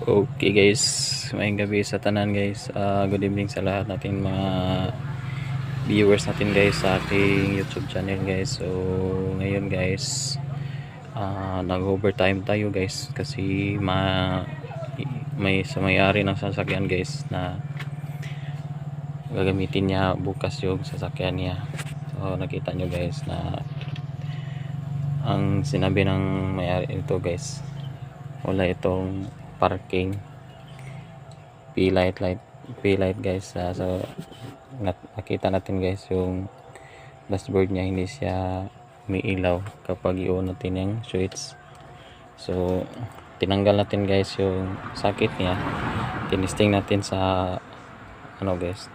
Okay guys, maayong gabi sa tanan guys. Good evening sa lahat natin mga viewers natin guys sa ating YouTube channel guys. So ngayon guys, nag-overtime tayo guys kasi may may-ari ng sasakyan guys na gagamitin niya bukas yung sasakyan niya. So nakita nyo guys na ang sinabi ng may-ari ito guys, wala itong parking P-light guys. So nakita natin guys yung dashboard niya, hindi siya umiilaw kapag i-on natin yung switch. So tinanggal natin guys yung socket niya, tinisting natin sa guys,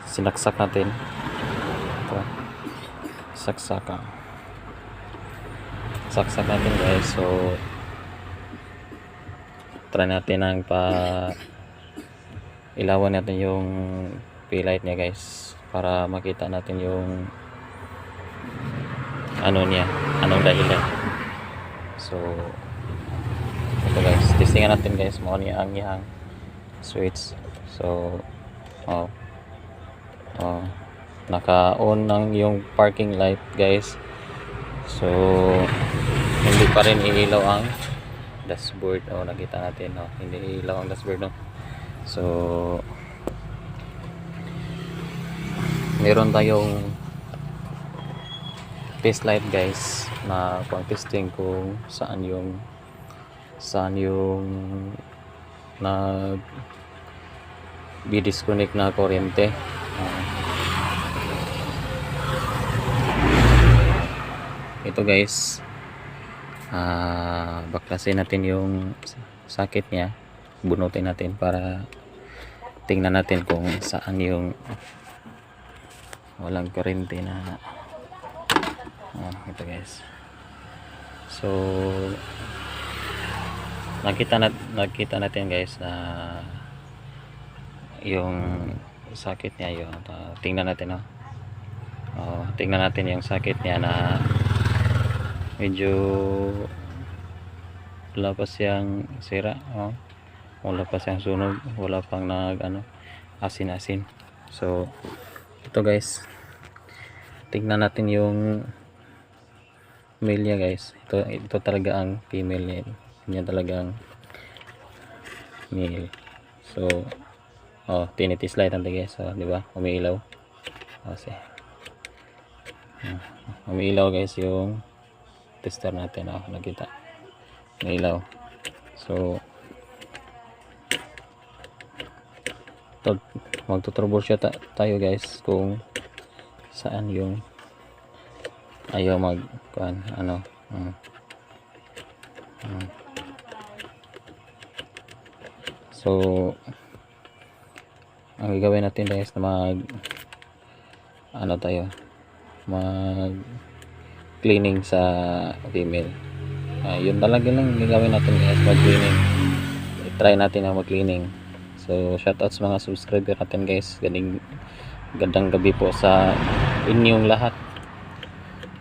sinaksak natin ito, saksak natin guys. So try natin ang ilawan natin yung P-light niya guys para makita natin yung anong dahilan. So ito guys, testingan natin guys mo niya ang iyang switch. So naka-on ng yung parking light guys. So hindi pa rin iilaw ang dashboard. Nakita natin hindi ilaw ang dashboard So meron tayong test light guys na pang testing kung saan yung disconnect na kuryente. Ito guys, baklasin natin yung socket niya, bunutin natin para tingnan natin kung saan yung walang kuryente na ito guys. So nakita natin guys na yung socket niya yun. Tingnan natin tingnan natin yung socket niya na medyo wala pa siyang sira, wala pa siyang sunog, wala pang asin-asin. So ito guys, tingnan natin yung male niya guys. Ito talaga ang female niya, yan talagang male. So tinitis light natin guys, di ba umiilaw kasi umiilaw guys yung tester natin. Nakita umiilaw. So magto-troubleshoot tayo guys kung saan yung ayaw So ang gagawin natin guys na mag cleaning sa female. Yun talaga lang gagawin natin guys, mag cleaning. I-try natin na mag cleaning. So shoutouts mga subscriber natin guys, gandang gabi po sa inyong lahat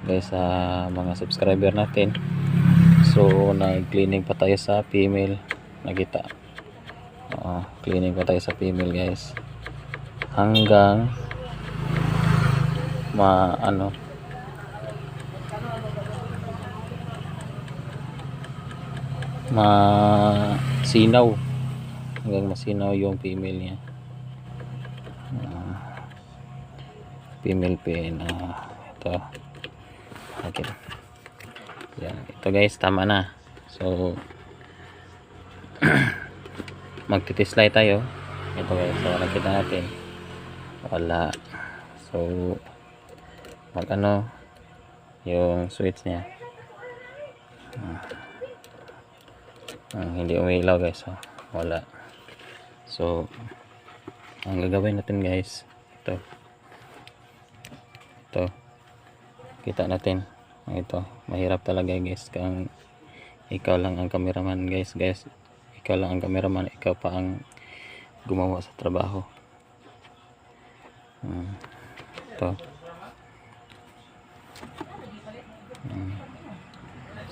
guys, sa mga subscriber natin. So nag-cleaning pa tayo sa female, nakita cleaning pa tayo sa female guys hanggang masinaw, hanggang masinaw yung female niya. Female pin ito. Okay. Yan. Ito guys, tama na. So magtitis light tayo. Ito guys, so nakita natin wala. So yung switch niya hindi umilaw guys, wala. So ang gagawin natin guys, ito kita natin ito. Mahirap talaga guys kung ikaw lang ang cameraman guys, ikaw lang ang cameraman, ikaw pa ang gumawa sa trabaho. Ito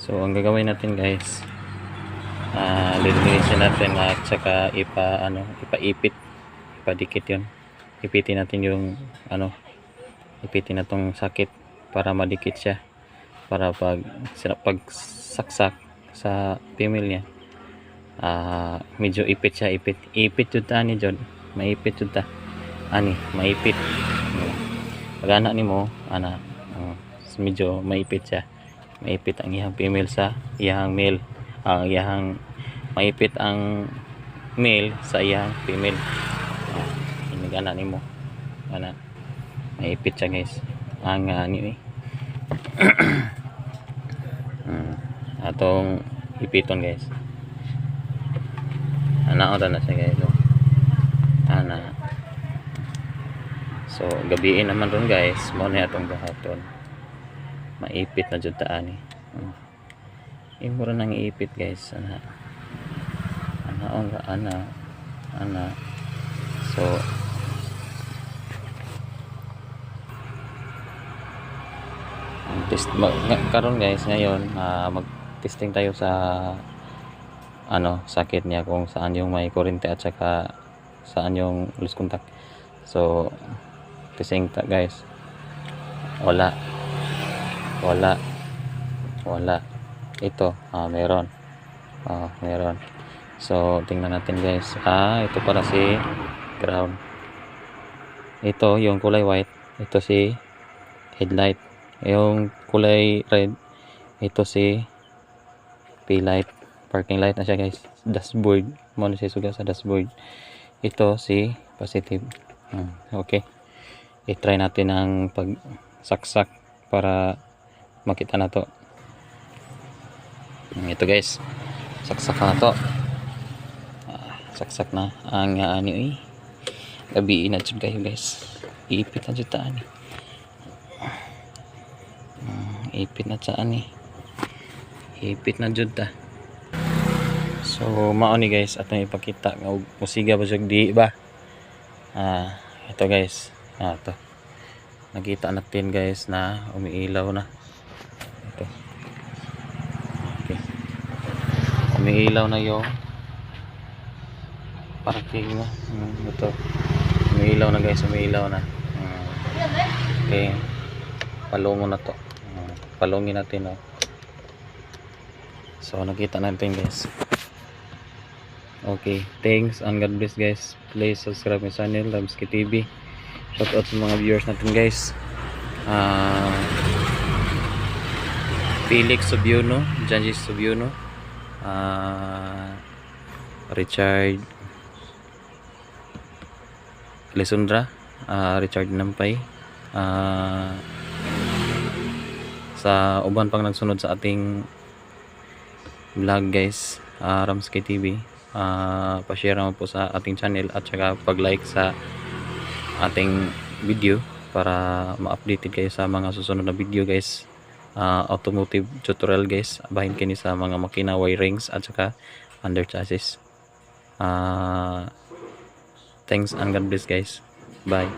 So ang gagawin natin guys, lilinisin natin at saka ipaipit, ipadikit yun. Ipitin natin yung ipitin na tong sakit para madikit siya, para pag saksak sa female niya, medyo ipit siya, ipit jud ta ni jud, maipit jud ta ani, maipit. Pag ana nimo medyo maipit siya, maipit ang iyang female sa iyang male, ang iyang maipit ang male sa iyang female. Inigana nimo ana, maipit siya guys, ang ani atong ipiton guys. Ana ora na siya guys, ana. So gabiin naman ron guys, mo na atong buhaton, maipit na jud ta ani. Imo ra nang iipit guys, ana so karon guys, ngayon mag-testing tayo sa sakit niya, kung saan yung may kurente at saka saan yung loose contact. So testing ta guys, wala ito, meron, meron. So tingnan natin guys, ito para si ground, ito yung kulay white, ito si headlight, yung kulay red, ito si P-light, parking light na siya guys. Dashboard mo na siya suga sa dashboard, ito si positive. Okay, i-try natin ang pagsaksak para makita na to. Ito guys, saksak na to, saksak na ang gabi na jud kayo guys, iipit na jud ta ani, ipit na sa ani, ipit na jud ta. So mao ni guys atong ipakita nga musiga ba jud di ba. Ito guys, to nakita natin guys na umiilaw na ito. Okay, umiilaw na yung parking na. Ito umiilaw na guys, umiilaw na. Okay, palungo na to, palungin natin. So nakita natin guys. Okay, thanks and God bless guys. Please subscribe my channel, Ramsky TV. Shout out sa mga viewers natin guys. Felix Subiuno, Janji Subiuno, Richard Lesundra, Richard Nampay, sa uban pang nagsunod sa ating vlog guys, Ramsky TV. Pa-share naman po sa ating channel at saka pag-like sa ating video para ma-updated kayo sa mga susunod na video guys. Automotive tutorial guys, bahin kini sa mga makina, wirings at saka under chassis. Thanks and God bless guys. Bye.